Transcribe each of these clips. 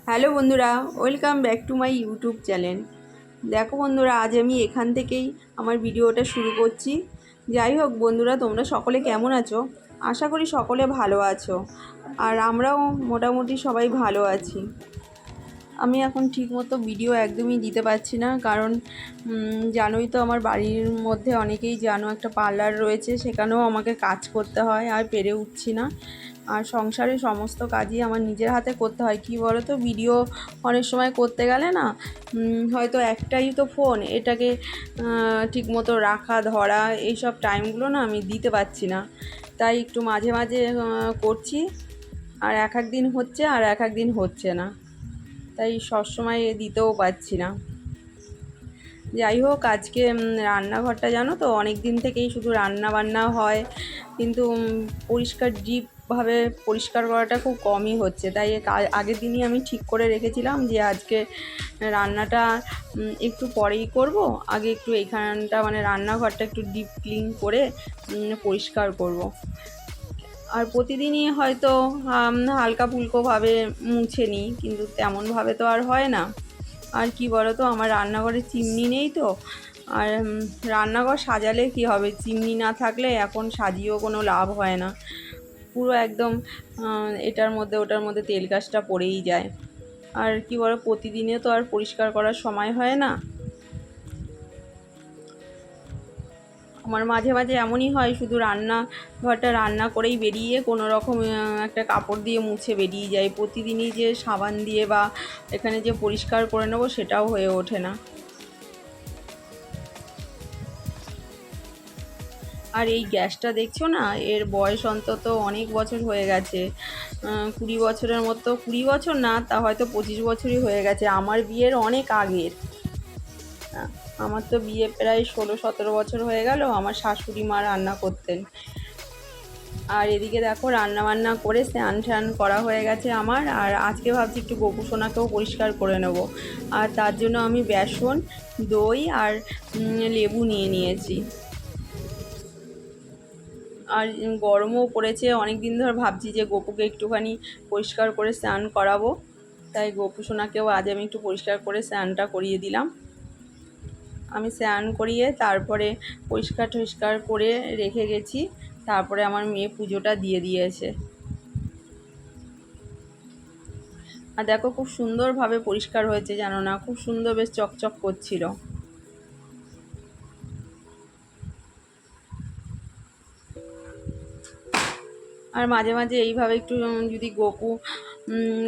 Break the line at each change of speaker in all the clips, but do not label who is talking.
Hello বন্ধুরা, welcome back to my YouTube channel. দেখো বন্ধুরা, আজ আমি এখান থেকেই আমার ভিডিওটা শুরু করছি। যাই হোক বন্ধুরা, তোমরা সকলে কেমন আছো? আশা করি সকলে ভালো আছো, আর আমরাও মোটামুটি সবাই ভালো আছি। আমি এখন ঠিকমতো ভিডিও একদমই দিতে পারছি না, কারণ জানোই তো আমার বাড়ির মধ্যে অনেকেই জানো একটা পার্লার রয়েছে, সেখানেও আমাকে কাজ করতে হয়, আর পেরে উঠছি না। আর সংসারের সমস্ত কাজই আমার নিজের হাতে করতে হয়। কি বলো তো, ভিডিও অনেক সময় করতে গেলে না হয়তো একটাই তো ফোন, এটাকে ঠিকমতো রাখা ধরা এইসব টাইমগুলো না আমি দিতে পারছি না। তাই একটু মাঝে মাঝে করছি, আর এক এক দিন হচ্ছে আর এক এক দিন হচ্ছে না, তাই সবসময় দিতেও পারছি না। যাই হোক, আজকে রান্নাঘরটা জানো তো অনেক দিন থেকেই শুধু রান্না বান্না হয়, কিন্তু পরিষ্কার ডিপভাবে পরিষ্কার করাটা খুব কমই হচ্ছে। তাই আগের দিনই আমি ঠিক করে রেখেছিলাম যে আজকে রান্নাটা একটু পরেই করব, আগে একটু এইখানটা মানে রান্নাঘরটা একটু ডিপ ক্লিন করে পরিষ্কার করব। আর প্রতিদিনই হয়তো হালকা ফুলকোভাবে মুছে নিই, কিন্তু তেমনভাবে তো আর হয় না। আর কি বলো তো, আমার রান্নাঘরে চিমনি নেই তো। আর রান্নাঘর সাজালে কি হবে, চিমনি না থাকলে এখন সাজিয়েও কোনো লাভ হয় না। পুরো একদম এটার মধ্যে ওটার মধ্যে তেল কাজটা পড়েই যায়। আর কি বলো, প্রতিদিনে তো আর পরিষ্কার করার সময় হয় না। আমার মাঝে মাঝে এমনই হয়, শুধু রান্নাঘরটা রান্না করেই বেরিয়ে কোনো রকম একটা কাপড় দিয়ে মুছে বেরিয়ে যায়। প্রতিদিনই যে সাবান দিয়ে বা এখানে যে পরিষ্কার করে নেবো সেটাও হয়ে ওঠে না। আর এই গ্যাসটা দেখছো না, এর বয়স অন্তত অনেক বছর হয়ে গেছে। 20 বছরের মতো, 20 বছর না, তা হয়তো 25 বছরই হয়ে গেছে। আমার বিয়ের অনেক আগের। আমার তো বিয়ে প্রায় 16-17 বছর হয়ে গেল। আমার শাশুড়ি মা রান্না করতেন। আর এদিকে দেখো, রান্না বান্না করে স্নান টান করা হয়ে গেছে আমার। আর আজকে ভাবছি একটু গোপু সোনাকেও পরিষ্কার করে নেব। আর তার জন্য আমি বেসন, দই আর লেবু নিয়ে নিয়েছি। আর গরমও পড়েছে, অনেক দিন ধরে ভাবছি যে গোপুকে একটুখানি পরিষ্কার করে স্নান করাবো। তাই গোপু সোনাকেও আজ আমি একটু পরিষ্কার করে স্নানটা করিয়ে দিলাম। আমি স্নান করিয়ে তারপরে পরিষ্কার টরিষ্কার করে রেখে গেছি। তারপরে আমার মেয়ে পুজোটা দিয়ে দিয়েছে। আর দেখো, খুব সুন্দরভাবে পরিষ্কার হয়েছে, জানো না, খুব সুন্দর, বেশ চকচক করছিল। আর মাঝে মাঝে এইভাবে একটু যদি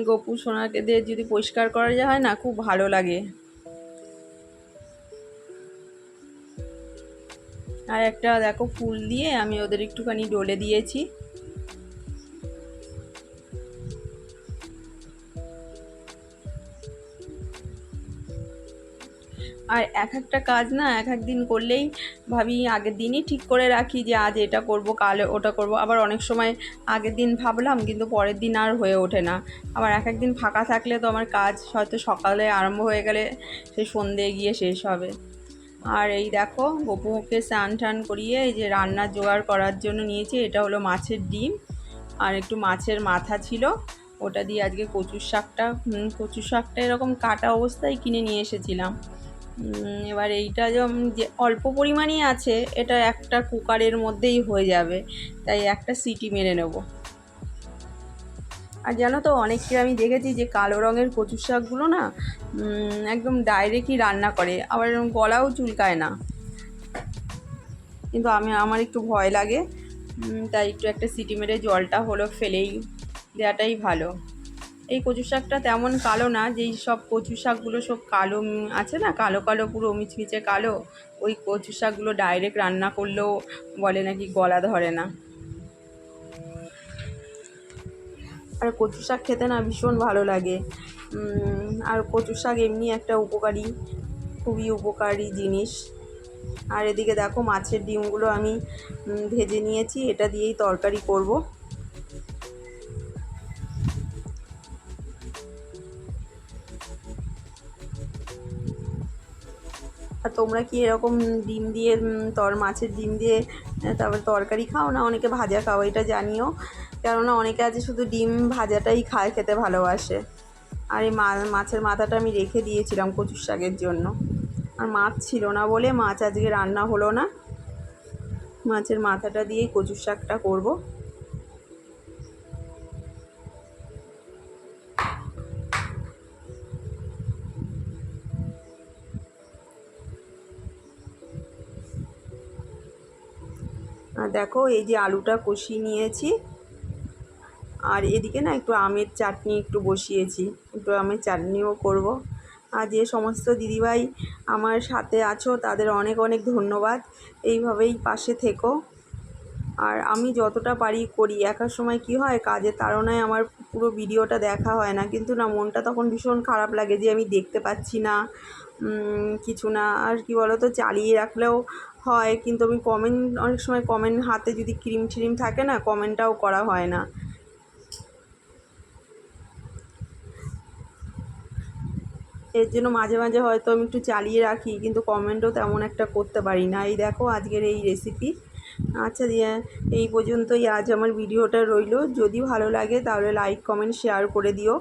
গোপু সোনাকেদের যদি পরিষ্কার করা যায় হয় না, খুব ভালো লাগে। আর একটা দেখো ফুল দিয়ে আমি ওদের একটুখানি ডলে দিয়েছি। আর এক একটা কাজ না এক এক দিন করলেই ভাবি, আগের দিনই ঠিক করে রাখি যে আজ এটা করব, কাল ওটা করব। আবার অনেক সময় আগের দিন ভাবলাম, কিন্তু পরের দিন আর হয়ে ওঠে না। আবার এক এক দিন ফাঁকা থাকলে তো আমার কাজ হয়তো সকালে আরম্ভ হয়ে গেলে সে সন্ধ্যে গিয়ে শেষ হবে। আর এই দেখো, গপুকে স্নান টান করিয়ে এই যে রান্নার জোগাড় করার জন্য নিয়েছি। এটা হলো মাছের ডিম, আর একটু মাছের মাথা ছিল, ওটা দিয়ে আজকে কচুর শাকটা এরকম কাটা অবস্থায় কিনে নিয়ে এসেছিলাম। এবার এইটা যে অল্প পরিমাণই আছে, এটা একটা কুকারের মধ্যেই হয়ে যাবে, তাই একটা সিটি মেরে নেব। আর জানো তো, অনেককে আমি দেখেছি যে কালো রঙের কচুর শাকগুলো না একদম ডাইরেক্টই রান্না করে, আবার গলাও চুলকায় না। কিন্তু আমার একটু ভয় লাগে, তাই একটু একটা সিটি মেরে জলটা হলো ফেলেই দেওয়াটাই ভালো। এই কচু শাকটা তেমন কালো না, যেই সব কচু শাকগুলো সব কালো আছে না, কালো কালো পুরো মিচমিচে কালো, ওই কচু শাকগুলো ডাইরেক্ট রান্না করলেও বলে নাকি গলা ধরে না। আর কচু শাক খেতে না ভীষণ ভালো লাগে। আর কচু শাক এমনি একটা খুবই উপকারী জিনিস। আর এদিকে দেখো, মাছের ডিমগুলো আমি ভেজে নিয়েছি, এটা দিয়েই তরকারি করব। আর তোমরা কি এরকম ডিম দিয়ে মাছের ডিম দিয়ে তারপর তরকারি খাও, না অনেকে ভাজা খাও? এটা জানিও, কেননা অনেকে আছে শুধু ডিম ভাজাটাই খেতে ভালোবাসে। আর এই মাছের মাথাটা আমি রেখে দিয়েছিলাম কচুর শাকের জন্য, আর মাছ ছিল না বলে মাছ আজকে রান্না হলো না। মাছের মাথাটা দিয়েই কচুর শাকটা করব। আর দেখো এই যে আলুটা কষিয়ে নিয়েছি, আর এদিকে না একটু আমের চাটনি একটু বসিয়েছি, একটু আমের চাটনিও করব। আর যে সমস্ত দিদিভাই আমার সাথে আছো তাদের অনেক অনেক ধন্যবাদ, এইভাবেই পাশে থেকো। আর আমি যতটা পারি করি, একার সময় কি হয় কাজের তাড়নায় আমার পুরো ভিডিওটা দেখা হয় না, কিন্তু না মনটা তখন ভীষণ খারাপ লাগে যে আমি দেখতে পাচ্ছি না কিছু না। আর কি বলো তো, চালিয়ে রাখলেও হয়, কিন্তু আমি কমেন্ট, অনেক সময় কমেন্ট হাতে যদি ক্রিম ট্রিম থাকে না, কমেন্টটাও করা হয় না। এর জন্য মাঝে মাঝে হয়তো আমি একটু চালিয়ে রাখি, কিন্তু কমেন্টও তেমন একটা করতে পারি না। এই দেখো আজকের এই রেসিপি। আচ্ছা দিয়ে এই পর্যন্তই আজ আমার ভিডিওটা রইলো। যদি ভালো লাগে তাহলে লাইক কমেন্ট শেয়ার করে দিও।